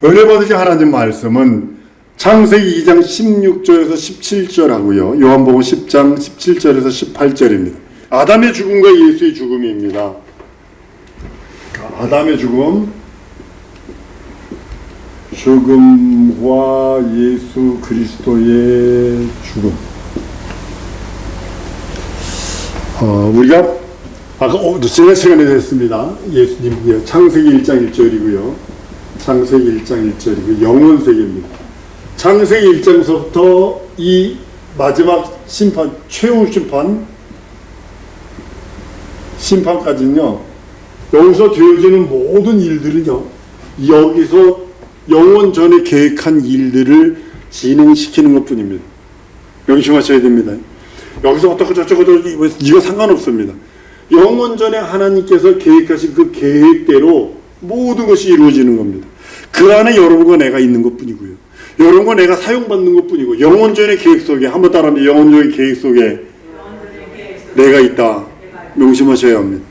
은혜 받으신 하나님 말씀은 창세기 2장 16절에서 17절 하고요. 요한복음 10장 17절에서 18절입니다. 아담의 죽음과 예수의 죽음입니다. 아담의 죽음과 예수 그리스도의 죽음. 우리가 아까 지난 시간에 했습니다. 예수님 창세기 1장 1절이고요. 창세기 1장 1절이고 영원세계입니다. 창세기 1장서부터 이 마지막 심판, 최후 심판까지는요, 여기서 되어지는 모든 일들은요, 여기서 영원 전에 계획한 일들을 진행시키는 것 뿐입니다. 명심하셔야 됩니다. 여기서 어떻고 저쩌고 이거 상관없습니다. 영원 전에 하나님께서 계획하신 그 계획대로 모든 것이 이루어지는 겁니다. 그 안에 여러분과 내가 있는 것 뿐이고요. 여러분과 내가 사용받는 것 뿐이고, 영원전의 계획 속에, 한번 따라하면 영원전의 계획 속에 내가 있다. 명심하셔야 합니다.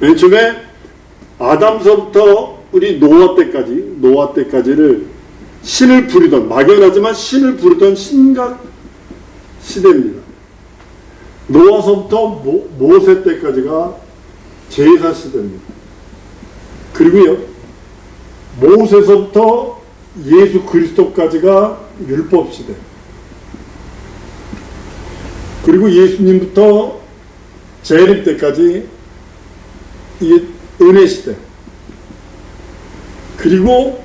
맨 처음에 아담서부터 우리 노아 때까지를 신을 부리던, 막연하지만 신을 부리던 신각 시대입니다. 노아서부터 모세 때까지가 제사 시대입니다. 그리고요, 모세서부터 예수 그리스도까지가 율법 시대. 그리고 예수님부터 재림 때까지 이게 은혜 시대. 그리고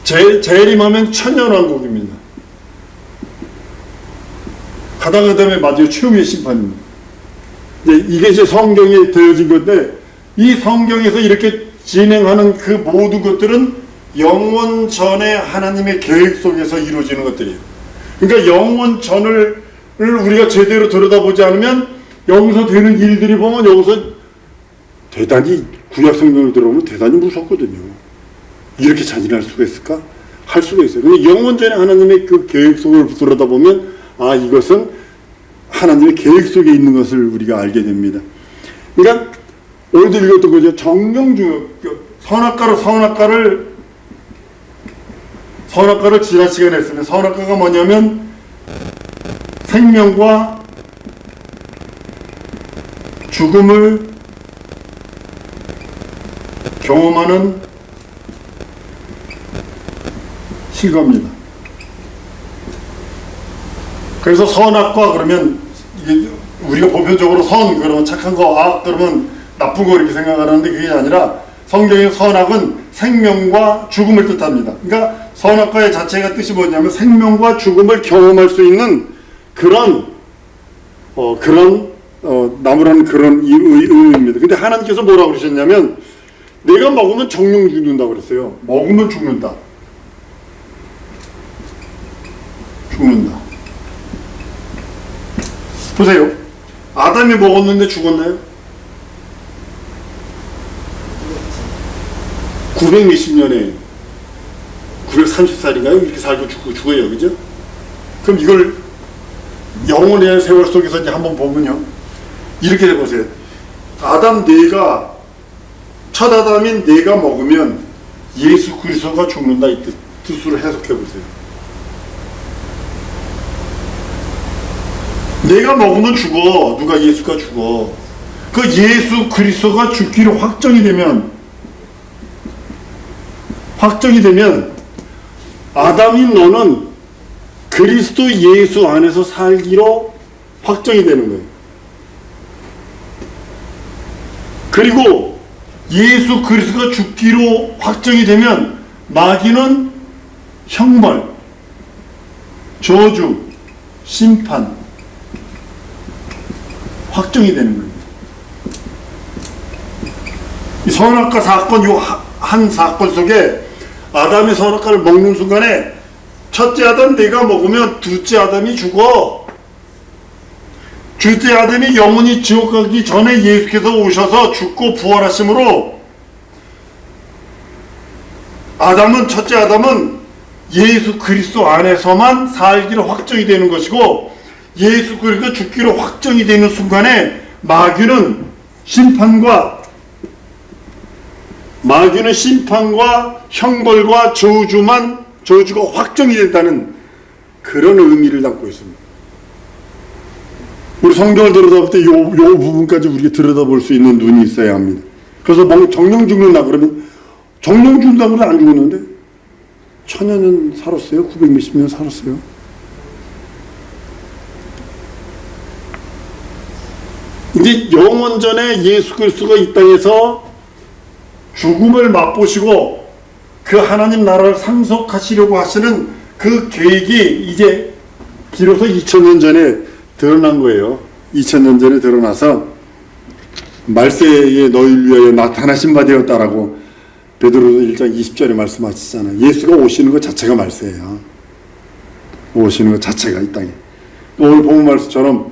재림하면 천년왕국입니다. 가다가 다음에 마지막 최후의 심판입니다. 이게 이제 성경에 되어진 건데, 이 성경에서 이렇게 진행하는 그 모든 것들은 영원 전에 하나님의 계획 속에서 이루어지는 것들이에요. 그러니까 영원 전을 우리가 제대로 들여다보지 않으면 여기서 되는 일들이 보면 여기서 대단히 구약 성경을 들어보면 대단히 무섭거든요. 이렇게 잔인할 수가 있을까? 할 수가 있어요. 근데 영원 전에 하나님의 그 계획 속을 들여다보면 이것은 하나님의 계획 속에 있는 것을 우리가 알게 됩니다. 그러니까 오늘도 읽었던 거죠. 정령주 선악과를 지난 시간에 했습니다. 선악과가 뭐냐면 생명과 죽음을 경험하는 실과입니다. 그래서 선악과 그러면 이게 우리가 보편적으로 선 그러면 착한 거, 악 그러면 나쁜 거 이렇게 생각하는데 그게 아니라 성경의 선악은 생명과 죽음을 뜻합니다. 그러니까 선악과의 자체가 뜻이 뭐냐면 생명과 죽음을 경험할 수 있는 나무라는 그런 의미입니다. 근데 하나님께서 뭐라고 그러셨냐면 내가 먹으면 정령 죽는다고 그랬어요. 먹으면 죽는다. 보세요. 아담이 먹었는데 죽었나요? 900몇십 년에 930살인가요? 이렇게 살고 죽어요. 그죠? 그럼 이걸 영원의 세월 속에서 이제 한번 보면요. 이렇게 해보세요. 첫 아담인 내가 먹으면 예수 그리스도가 죽는다. 이 뜻으로 해석해보세요. 내가 먹으면 죽어. 누가 예수가 죽어. 그 예수 그리스도가 죽기로 확정이 되면 아담인 너는 그리스도 예수 안에서 살기로 확정이 되는 거예요. 그리고 예수 그리스도가 죽기로 확정이 되면 마귀는 형벌, 저주, 심판 확정이 되는 겁니다. 이 선악과 사건, 한 사건 속에 아담이 선악과를 먹는 순간에 첫째 아담 내가 먹으면 둘째 아담이 죽어. 둘째 아담이 영원히 지옥 가기 전에 예수께서 오셔서 죽고 부활하심으로 첫째 아담은 예수 그리스도 안에서만 살기로 확정이 되는 것이고, 예수 그리스도 죽기로 확정이 되는 순간에 마귀는 심판과 마귀는 심판과 형벌과 저주가 확정이 된다는 그런 의미를 담고 있습니다. 우리 성경을 들여다볼 때 요 부분까지 우리가 들여다볼 수 있는 눈이 있어야 합니다. 그래서 정령 죽는다 그러면 정령 죽는다 그러면 안 죽었는데 천여 년 살았어요? 900 몇십 년 살았어요? 이제 영원전에 예수 그리스도가 이 땅에서 죽음을 맛보시고 그 하나님 나라를 상속하시려고 하시는 그 계획이 이제 비로소 2000년 전에 드러난 거예요. 2000년 전에 드러나서 말세에 너희를 위하여 나타나신 바 되었다라고 베드로서 1장 20절에 말씀하시잖아요. 예수가 오시는 것 자체가 말세예요. 오시는 것 자체가 이 땅에. 오늘 본문 말씀처럼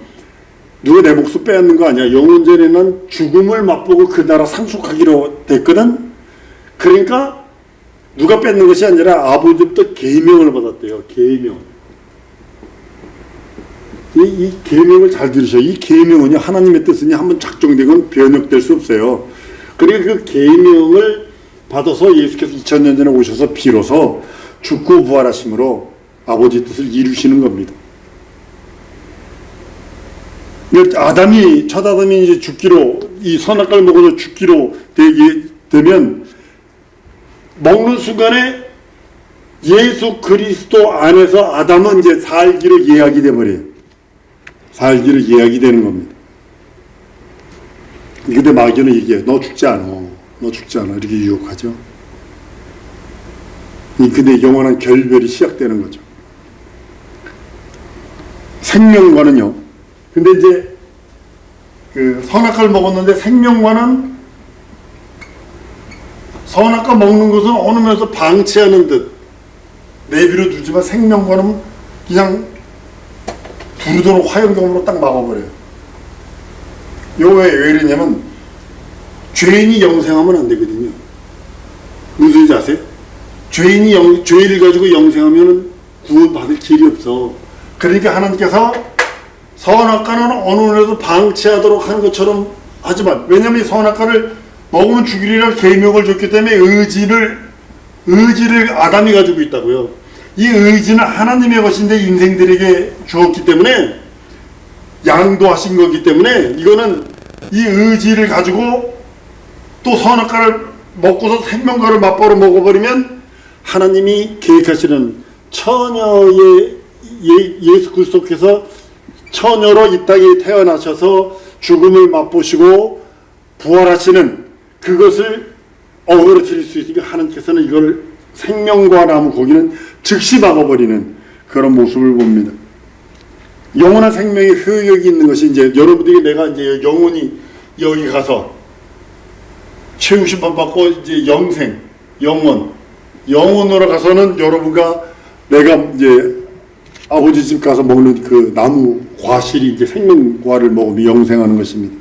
누가 내 목숨 빼앗는 거 아니야. 영원전에는 죽음을 맛보고 그 나라 상속하기로 됐거든. 그러니까 누가 뺏는 것이 아니라 아버지부터 계명을 받았대요. 계명. 이 계명을 잘 들으셔요. 이 계명은요, 하나님의 뜻은 한번 작정되건 변혁될 수 없어요. 그러니까 그 계명을 받아서 예수께서 2000년 전에 오셔서 비로소 죽고 부활하심으로 아버지 뜻을 이루시는 겁니다. 첫 아담이 이제 죽기로, 이 선악과를 먹어서 죽기로 되면 먹는 순간에 예수 그리스도 안에서 아담은 이제 살기로 예약이 돼버려요. 살기로 예약이 되는 겁니다. 근데 마귀는 얘기해요. 너 죽지 않아. 너 죽지 않아. 이렇게 유혹하죠. 근데 영원한 결별이 시작되는 거죠. 생명과는요. 근데 이제 그 선악과를 먹었는데 생명과는 선악과 먹는 것은 어느 면에서 방치하는 듯 내비로 두지만 생명과는 그냥 두루두루 화염검으로 딱 막아버려요. 왜 이러냐면 죄인이 영생하면 안 되거든요. 무슨 소리인지 아세요? 죄를 가지고 영생하면 구원받을 길이 없어. 그러니까 하나님께서 선악과는 어느 면에서 방치하도록 하는 것처럼 하지만, 왜냐하면 이 선악과를 먹으면 죽이리라 계명을 줬기 때문에 의지를 아담이 가지고 있다고요. 이 의지는 하나님의 것인데 인생들에게 주었기 때문에 양도하신 거기 때문에 이거는 이 의지를 가지고 또 선악과를 먹고서 생명과를 맞바로 먹어버리면 하나님이 계획하시는 처녀의 예수 그리스도께서 처녀로 이 땅에 태어나셔서 죽음을 맛보시고 부활하시는 그것을 어그러뜨릴 수 있으니까 하나님께서는 이걸 생명과 나무 거기는 즉시 막아버리는 그런 모습을 봅니다. 영원한 생명의 효력이 있는 것이 이제 여러분들이 내가 이제 영원히 여기 가서 최후 심판 받고 이제 영원으로 가서는 여러분과 내가 이제 아버지 집 가서 먹는 그 나무 과실이 이제 생명과를 먹으면 영생하는 것입니다.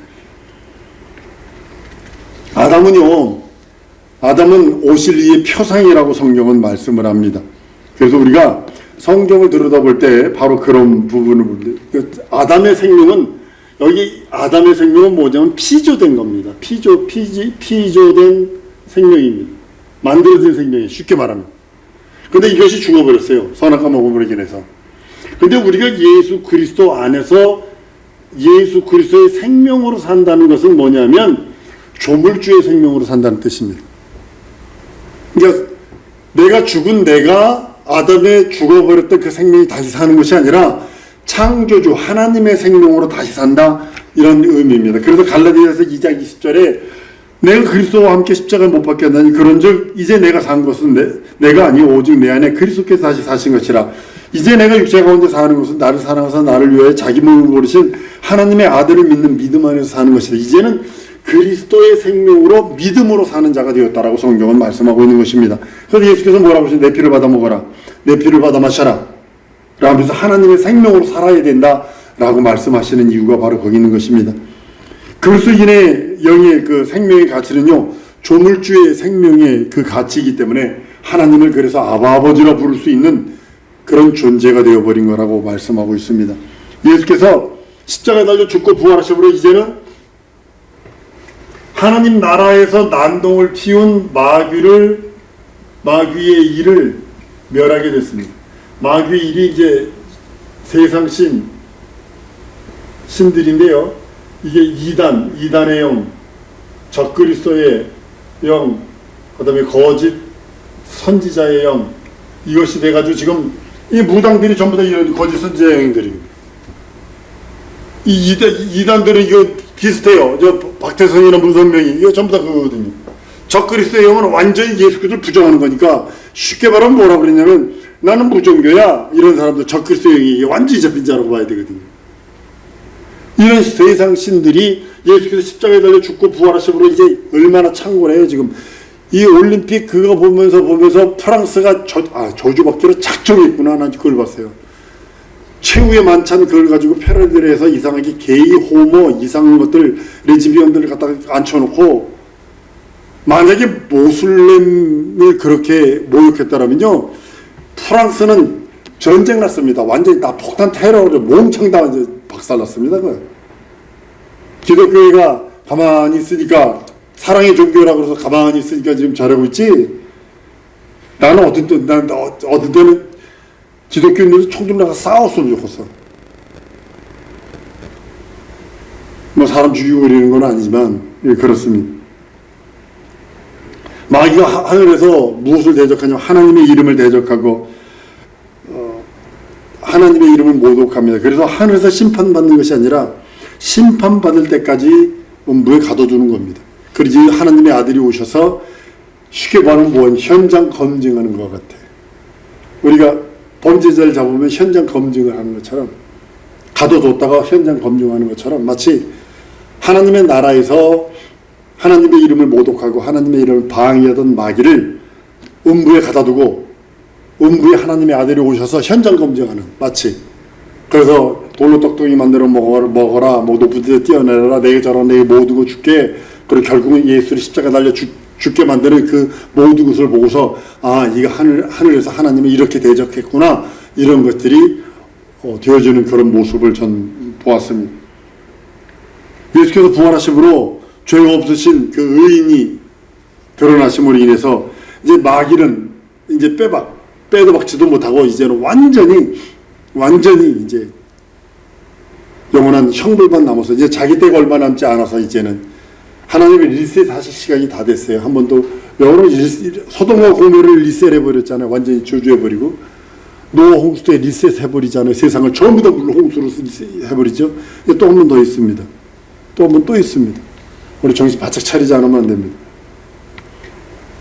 아담은 오실리의 표상이라고 성경은 말씀을 합니다. 그래서 우리가 성경을 들여다볼 때 바로 그런 부분을 봅니다. 아담의 생명은 뭐냐면 피조된 겁니다. 피조된 생명입니다. 만들어진 생명이에요. 쉽게 말하면. 근데 이것이 죽어버렸어요. 선악과 먹어버리긴 해서. 근데 우리가 예수 그리스도 안에서 예수 그리스도의 생명으로 산다는 것은 뭐냐면 조물주의 생명으로 산다는 뜻입니다. 그러니까 내가 아담의 죽어버렸던 그 생명이 다시 사는 것이 아니라 창조주 하나님의 생명으로 다시 산다, 이런 의미입니다. 그래서 갈라디아서 2장 20절에 내가 그리스도와 함께 십자가에 못 박혔나니 그런즉 이제 내가 산 것은 내가 아니요 오직 내 안에 그리스도께서 다시 사신 것이라. 이제 내가 육체 가운데 사는 것은 나를 사랑하사 나를 위하여 자기 몸을 버리신 하나님의 아들을 믿는 믿음 안에서 사는 것이다. 이제는 그리스도의 생명으로 믿음으로 사는 자가 되었다라고 성경은 말씀하고 있는 것입니다. 그래서 예수께서 뭐라고 하시죠? 내 피를 받아 먹어라, 내 피를 받아 마셔라 라면서 하나님의 생명으로 살아야 된다라고 말씀하시는 이유가 바로 거기 있는 것입니다. 그리스도인의 영의 그 생명의 가치는요, 조물주의 생명의 그 가치이기 때문에 하나님을 그래서 아버지라 부를 수 있는 그런 존재가 되어버린 거라고 말씀하고 있습니다. 예수께서 십자가에 달려 죽고 부활하심으로 이제는 하나님 나라에서 난동을 피운 마귀의 일을 멸하게 됐습니다. 마귀의 일이 이제 세상 신들인데요. 이게 이단의 영, 적그리스도의 영, 그 다음에 거짓 선지자의 영, 이것이 돼가지고 지금 이 무당들이 전부 다 이런 거짓 선지자 영들입니다. 이 이단들은 이거 비슷해요. 저 박태선이나 문선명이 이거 전부 다 그거거든요. 적그리스도의 영은 완전히 예수 그리스도를 부정하는 거니까 쉽게 말하면 뭐라고 그랬냐면 나는 무종교야 이런 사람들 적그리스도의 영이 완전히 잡힌 자라고 봐야 되거든요. 이런 세상 신들이 예수께서 십자가에 달려 죽고 부활하심으로 이제 얼마나 창궐해요. 지금 이 올림픽 그거 보면서 프랑스가 저주받기로 작정했구나. 난 그걸 봤어요. 최후의 만찬 그걸 가지고 패러디를 이상하게 게이, 호모 이상한 것들 레즈비언들을 갖다가 앉혀놓고 만약에 모슬렘을 그렇게 모욕했다라면요 프랑스는 전쟁 났습니다. 완전히 다 폭탄 테러로 몽창 다 박살났습니다. 기독교회가 가만히 있으니까 사랑의 종교라고 해서 가만히 있으니까 지금 잘하고 있지. 나는 어떤 때는 기독교인들이 총들 나가 싸웠으면 좋겠어. 뭐 사람 죽이고 이러는 건 아니지만 예, 그렇습니다. 마귀가 하늘에서 무엇을 대적하냐면 하나님의 이름을 대적하고 하나님의 이름을 모독합니다. 그래서 하늘에서 심판받는 것이 아니라 심판받을 때까지 음부에 가둬두는 겁니다. 그러지 하나님의 아들이 오셔서 쉽게 말하면 뭐 현장 검증하는 것 같아. 우리가 범죄자를 잡으면 현장 검증을 하는 것처럼 가둬뒀다가 현장 검증하는 것처럼 마치 하나님의 나라에서 하나님의 이름을 모독하고 하나님의 이름을 방해하던 마귀를 음부에 가둬두고 음부에 하나님의 아들이 오셔서 현장 검증하는 마치 그래서 돌로 떡떡이 만들어 먹어라 뭐 높은 데서 뛰어내려라 내게 저라 내게 모든 거 줄게 그리고 결국은 예수를 십자가 달려 죽게 만드는 그 모든 것을 보고서 이거 하늘에서 하나님을 이렇게 대적했구나 이런 것들이 되어지는 그런 모습을 전 보았습니다. 예수께서 부활하심으로 죄가 없으신 그 의인이 드러나심으로 인해서 이제 마귀는 이제 빼도 박지도 못하고 이제는 완전히 이제 영원한 형벌만 남아서 이제 자기 때가 얼마 남지 않아서 이제는 하나님의 리셋하실 시간이 다 됐어요. 한 번도 여러분 소돔과 고모를 리셋해버렸잖아요. 완전히 저주해버리고 노아 홍수 때 리셋해버리잖아요. 세상을 전부 다 물로 홍수로 리셋해버리죠. 또 한 번 더 있습니다. 또 한 번 또 있습니다. 우리 정신 바짝 차리지 않으면 안 됩니다.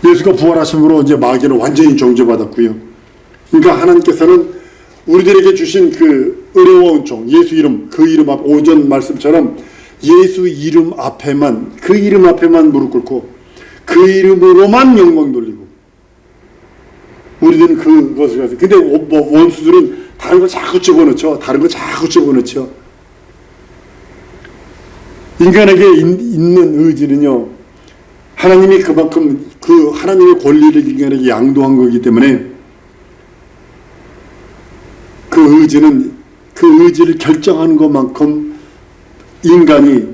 예수가 부활하심으로 이제 마귀는 완전히 정죄받았고요. 그러니까 하나님께서는 우리들에게 주신 그 어려운 종 예수 이름 그 이름 앞 오전 말씀처럼 예수 이름 앞에만 그 이름 앞에만 무릎 꿇고 그 이름으로만 영광 돌리고 우리들은 그것을 가서 근데 원수들은 다른 걸 자꾸 집어넣죠. 인간에게 있는 의지는요 하나님이 그만큼 그 하나님의 권리를 인간에게 양도한 거기 때문에 그 의지를 결정하는 것만큼 인간이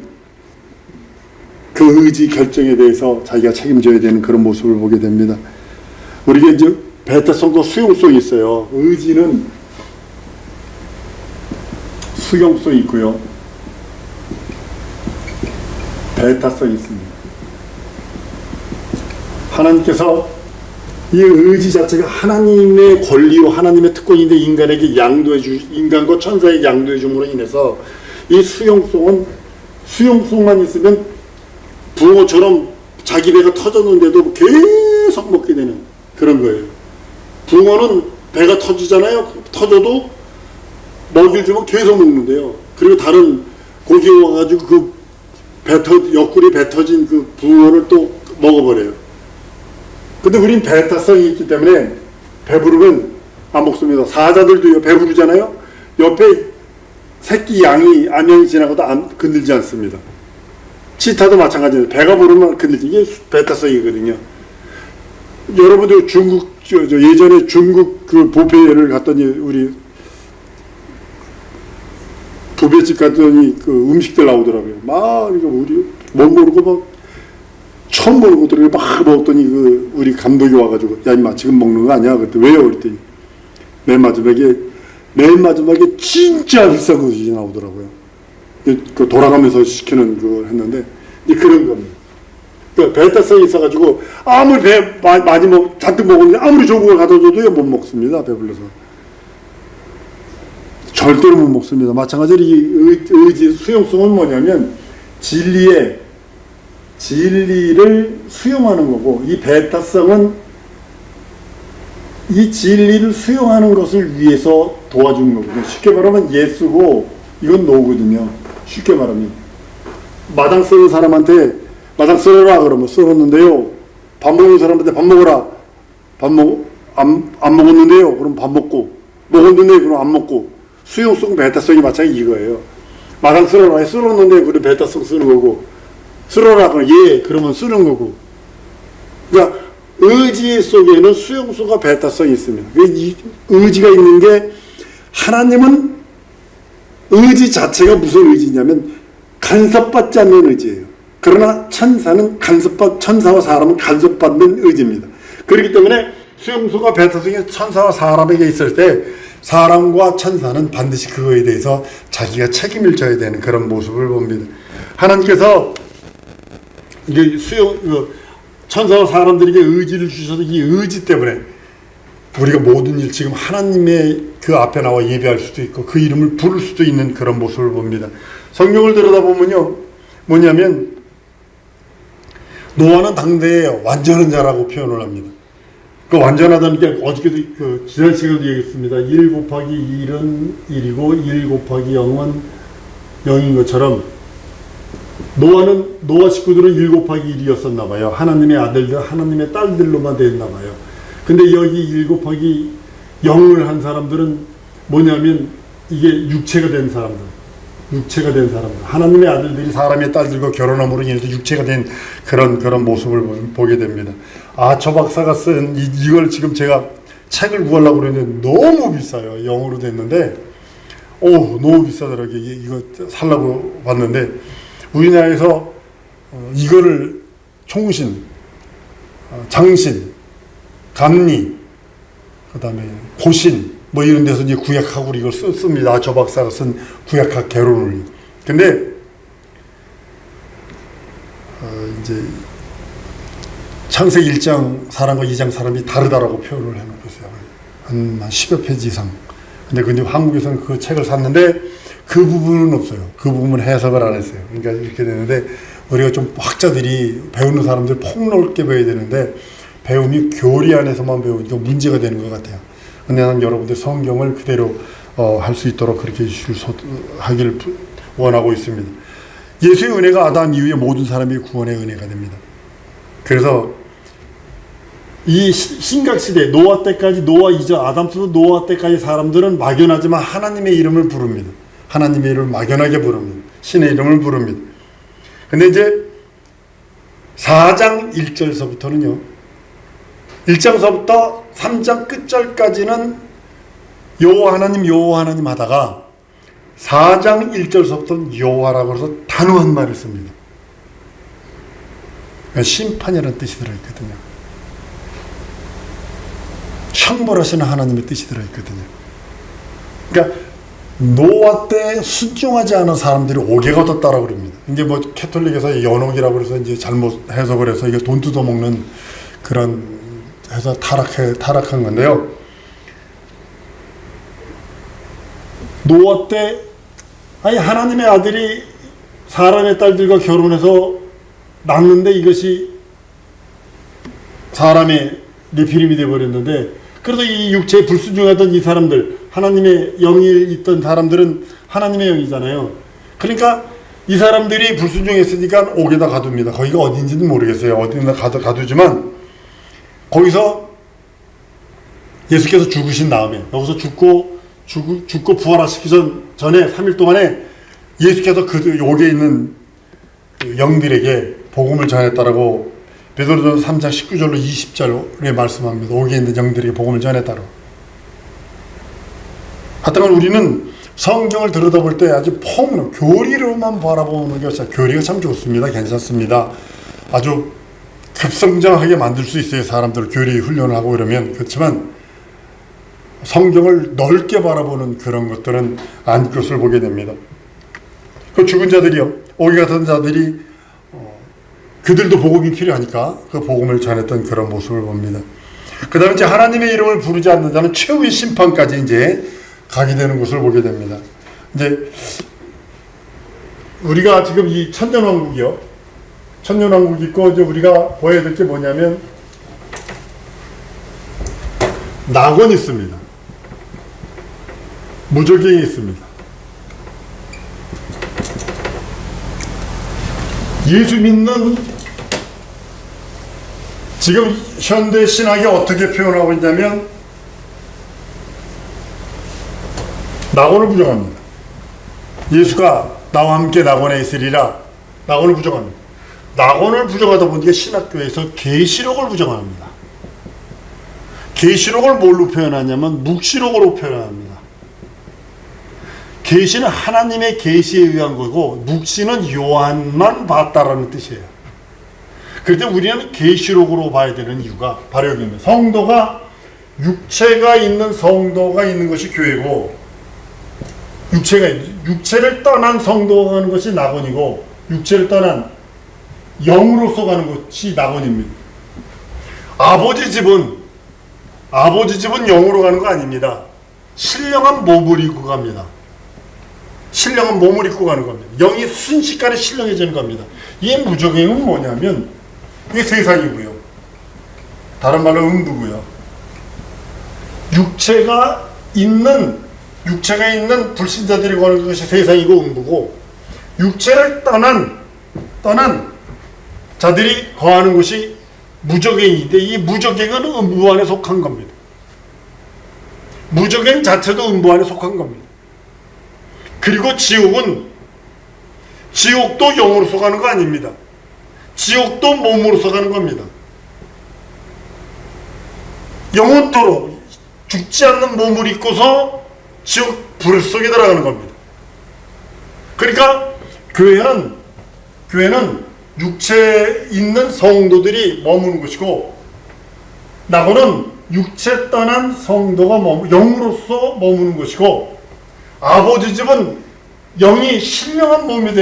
그 의지 결정에 대해서 자기가 책임져야 되는 그런 모습을 보게 됩니다. 우리가 이제 베타성도 수용성이 있어요. 의지는 수용성이 있고요. 베타성이 있습니다. 하나님께서 이 의지 자체가 하나님의 권리와 하나님의 특권인데 인간에게 인간과 천사에게 양도해 줌으로 인해서 이 수용성만 있으면 붕어처럼 자기 배가 터졌는데도 계속 먹게 되는 그런 거예요. 붕어는 배가 터지잖아요. 터져도 먹이를 주면 계속 먹는데요. 그리고 다른 고기가 와가지고 그 옆구리 배 터진 그 붕어를 또 먹어버려요. 근데 우린 베타성이 있기 때문에 배부르면 안 먹습니다. 사자들도 배부르잖아요. 옆에 새끼 양이 암양이 지나가도 건들지 않습니다. 치타도 마찬가지예요. 배가 부르면 건들지. 이게 베타성이거든요. 여러분들 예전에 중국 그 뷔페를 갔더니 우리 뷔페집 갔더니 그 음식들 나오더라고요. 막 이거 우리 못 모르고 막 처음 보는 것들을 막 먹었더니 우리 감독이 와가지고 야 임마 지금 먹는 거 아니야? 그랬더니 왜요? 그랬더니 맨 마지막에 진짜 비싼 것이 나오더라고요. 그 돌아가면서 시키는 그걸 했는데 이제 그런 겁니다. 그 배타성이 있어가지고 아무리 많이 잔뜩 먹었는데 아무리 좋은 걸 갖다 줘도요 못 먹습니다. 배불러서 절대로 못 먹습니다. 마찬가지로 이 의지 수용성은 뭐냐면 진리를 수용하는 거고, 이 배타성은 이 진리를 수용하는 것을 위해서 도와주는 거거든요. 쉽게 말하면 예수고 이건 노거든요. 쉽게 말하면 마당 쓰는 사람한테 마당 쓸어라 그러면 쓸었는데요. 밥 먹는 사람한테 밥 먹어라. 안 먹었는데요. 그럼 밥 먹고, 먹었는데 그럼 안 먹고. 수용성 배타성이 마찬가지 이거예요. 마당 쓸어라. 쓸었는데 그럼 배타성 쓰는 거고, 쓸어라 그러면 예 그러면 쓰는 거고. 그러니까 의지 속에는 수용성과 배타성이 있습니다. 이 의지가 있는 게, 하나님은 의지 자체가 무슨 의지냐면 간섭받지 않는 의지예요. 그러나 천사와 사람은 간섭받는 의지입니다. 그렇기 때문에 수용소가 배타성이 천사와 사람에게 있을 때 사람과 천사는 반드시 그거에 대해서 자기가 책임을 져야 되는 그런 모습을 봅니다. 하나님께서 이게 천사와 사람들에게 의지를 주셔서 이 의지 때문에 우리가 모든 일 지금 하나님의 그 앞에 나와 예배할 수도 있고 그 이름을 부를 수도 있는 그런 모습을 봅니다. 성경을 들여다보면요, 뭐냐면 노아는 당대에 완전한 자라고 표현을 합니다. 그 완전하다는 게 어저께도 지난 시간에도 얘기했습니다. 1 곱하기 1은 1이고 1 곱하기 0은 0인 것처럼 노아 식구들은 1 곱하기 1이었었나 봐요. 하나님의 아들들, 하나님의 딸들로만 됐나 봐요. 근데 여기 1 곱하기 0을 한 사람들은 뭐냐면 이게 육체가 된 사람들. 하나님의 아들들이 사람의 딸들과 결혼함으로 인해서 육체가 된 그런 모습을 보게 됩니다. 저 박사가 쓴 이걸 지금 제가 책을 구하려고 그랬는데 너무 비싸요. 영어로 됐는데 너무 비싸더라고요. 이거 살라고 봤는데 우리나라에서 이거를 총신, 장신, 감리, 그 다음에 고신 뭐 이런 데서 이제 구약학으로 이걸 썼습니다. 저 박사가 쓴 구약학 개론을. 근데 이제 창세기 1장 사람과 2장 사람이 다르다라고 표현을 해놓고 있어요. 한 10여 페이지 이상. 근데 한국에서는 그 책을 샀는데 그 부분은 없어요. 그 부분은 해석을 안 했어요. 그러니까 이렇게 되는데 우리가 좀 학자들이 배우는 사람들 폭넓게 배워야 되는데 배움이 교리 안에서만 배우니까 문제가 되는 것 같아요. 근데 난 여러분들 성경을 그대로 할 수 있도록 그렇게 하기를 원하고 있습니다. 예수의 은혜가 아담 이후에 모든 사람이 구원의 은혜가 됩니다. 그래서 이 신각시대 노아 때까지, 노아 이전 아담부터 노아 때까지 사람들은 막연하지만 하나님의 이름을 부릅니다. 하나님의 이름을 막연하게 부릅니다. 신의 이름을 부릅니다. 근데 이제 4장 1절서부터는요, 1장서부터 3장 끝절까지는 여호와 하나님 하다가 4장 1절서부터 여호와라고 해서 단호한 말을 씁니다. 심판이라는 뜻이 들어있거든요. 형벌하시는 하나님의 뜻이 들어있거든요. 그러니까 노아 때 순종하지 않은 사람들이 옥에가 얻었다라고 그럽니다. 이제 뭐 캐톨릭에서 연옥이라고 해서 이제 잘못 해석을 해서 이게 돈 뜯어먹는 그런 해서 타락한 건데요. 노아 때 하나님의 아들이 사람의 딸들과 결혼해서 낳는데 이것이 사람의 내피림이 되어버렸는데, 그래서 이 육체에 불순종하던 이 사람들, 하나님의 영이 있던 사람들은 하나님의 영이잖아요. 그러니까 이 사람들이 불순종했으니까 옥에다 가둡니다. 거기가 어딘지는 모르겠어요. 어딘가 가두지만 거기서 예수께서 죽으신 다음에, 여기서 죽고 부활하시기 전에 3일 동안에 예수께서 그 옥에 있는 영들에게 복음을 전했다라고 베드로전서 3장 19절로 20절에 말씀합니다. 옥에 있는 영들에게 복음을 전했다라고. 하여튼 우리는 성경을 들여다볼 때 아주 교리로만 바라보는 것이, 교리가 참 좋습니다. 괜찮습니다. 아주 급성장하게 만들 수 있어요. 사람들 교리 훈련을 하고 그러면. 그렇지만 성경을 넓게 바라보는 그런 것들은 아닐 것을 보게 됩니다. 그 죽은 자들이요, 오기 같은 자들이 그들도 복음이 필요하니까 그 복음을 전했던 그런 모습을 봅니다. 그 다음에 이제 하나님의 이름을 부르지 않는 자는 최후의 심판까지 이제 가게 되는 것을 보게 됩니다. 이제 우리가 지금 이 천년왕국이요, 천년왕국 있고 이제 우리가 보아야 될 게 뭐냐면 낙원이 있습니다. 무적행이 있습니다. 예수 믿는 지금 현대 신학이 어떻게 표현하고 있냐면 낙원을 부정합니다. 예수가 나와 함께 낙원에 있으리라. 낙원을 부정합니다. 낙원을 부정하다 보니까 신학교에서 계시록을 부정합니다. 계시록을 뭘로 표현하냐면 묵시록으로 표현합니다. 계시는 하나님의 계시에 의한 거고 묵시는 요한만 봤다라는 뜻이에요. 그럴 때 우리는 계시록으로 봐야 되는 이유가 바로 여기입니다. 성도가 육체가 있는 성도가 있는 것이 교회고, 육체를 떠난 성도가 가는 것이 낙원이고, 육체를 떠난 영으로서 가는 것이 낙원입니다. 아버지 집은 영으로 가는 거 아닙니다. 신령한 몸을 입고 갑니다. 신령한 몸을 입고 가는 겁니다. 영이 순식간에 신령해지는 겁니다. 이 무적행은 뭐냐면 이게 세상이고요, 다른 말로 음부고요, 육체가 있는 불신자들이 거는 것이 세상이고 음부고, 육체를 떠난 자들이 거하는 것이 무적행인데, 이 무적행은 음부 안에 속한 겁니다. 무적행 자체도 음부 안에 속한 겁니다. 그리고 지옥도 영으로서 가는 거 아닙니다. 지옥도 몸으로서 가는 겁니다. 영원토록 죽지 않는 몸을 입고서 지옥 불 속에 들어가는 겁니다. 그러니까 교회는 육체에 있는 성도들이 머무는 것이고, 낙원은 육체 떠난 성도가 영으로서 머무는 것이고, 아버지 집은 영이 신령한 몸이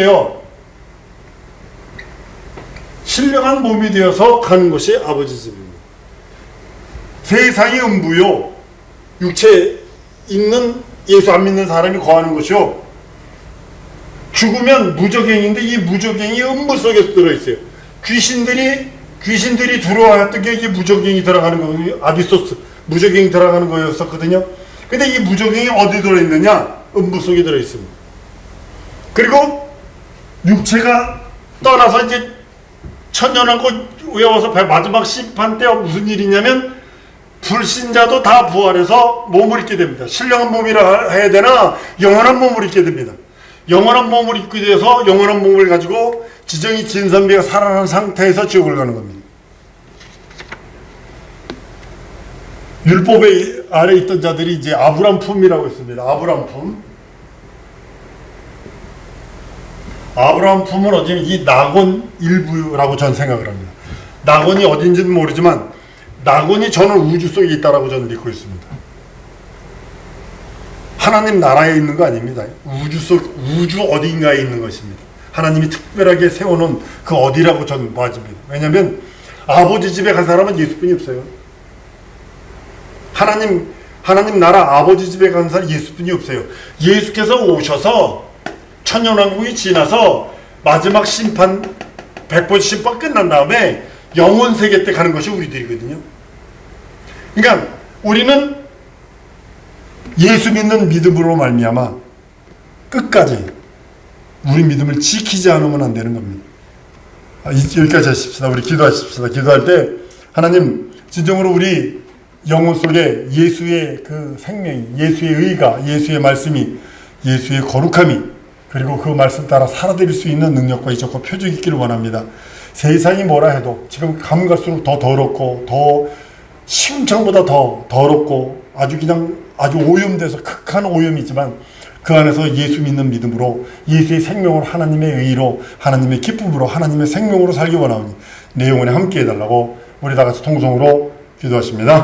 되어서 가는 것이 아버지 집입니다. 세상이 음부요, 육체에 있는 예수 안 믿는 사람이 거하는 것이요, 죽으면 무적행인데 이 무적행이 음부 속에 들어있어요. 귀신들이 들어왔던 게 이게 무적행이 들어가는 거예요. 아비소스 무적행이 들어가는 거였었거든요. 근데 이 무적행이 어디 들어있느냐? 음부 속에 들어있습니다. 그리고 육체가 떠나서 이제 천년왕국에 와서 마지막 심판 때 무슨 일이냐면 불신자도 다 부활해서 몸을 입게 됩니다. 신령한 몸이라 해야 되나, 영원한 몸을 입게 됩니다. 영원한 몸을 입게 돼서 영원한 몸을 가지고 지정이 진선비가 살아난 상태에서 지옥을 가는 겁니다. 율법의 아래 있던 자들이 이제 아브람 품이라고 있습니다. 아브람 품은 어디냐면 이 낙원 일부라고 저는 생각을 합니다. 낙원이 어딘지는 모르지만 낙원이 저는 우주 속에 있다라고 저는 믿고 있습니다. 하나님 나라에 있는 거 아닙니다. 우주 어딘가에 있는 것입니다. 하나님이 특별하게 세워놓은 그 어디라고 저는 봐집니다. 왜냐하면 아버지 집에 간 사람은 예수뿐이 없어요. 하나님 나라 아버지 집에 간 사람 예수뿐이 없어요. 예수께서 오셔서 천년왕국이 지나서 마지막 심판, 100번 심판 끝난 다음에 영원 세계 때 가는 것이 우리들이거든요. 그러니까 우리는 예수 믿는 믿음으로 말미암아 끝까지 우리 믿음을 지키지 않으면 안 되는 겁니다. 여기까지 하십시다. 우리 기도하십시다. 기도할 때 하나님, 진정으로 우리 영혼 속에 예수의 그 생명이, 예수의 의가, 예수의 말씀이, 예수의 거룩함이, 그리고 그 말씀 따라 살아드릴 수 있는 능력과 이적과 표적이 있기를 원합니다. 세상이 뭐라 해도 지금 가면 갈수록 더 더럽고, 더 시금창보다 더 더럽고, 아주 오염돼서 극한 오염이지만 그 안에서 예수 믿는 믿음으로, 예수의 생명으로, 하나님의 의로, 하나님의 기쁨으로, 하나님의 생명으로 살기 원하오니 내 영혼에 함께 해달라고 우리 다 같이 통성으로 기도하십니다.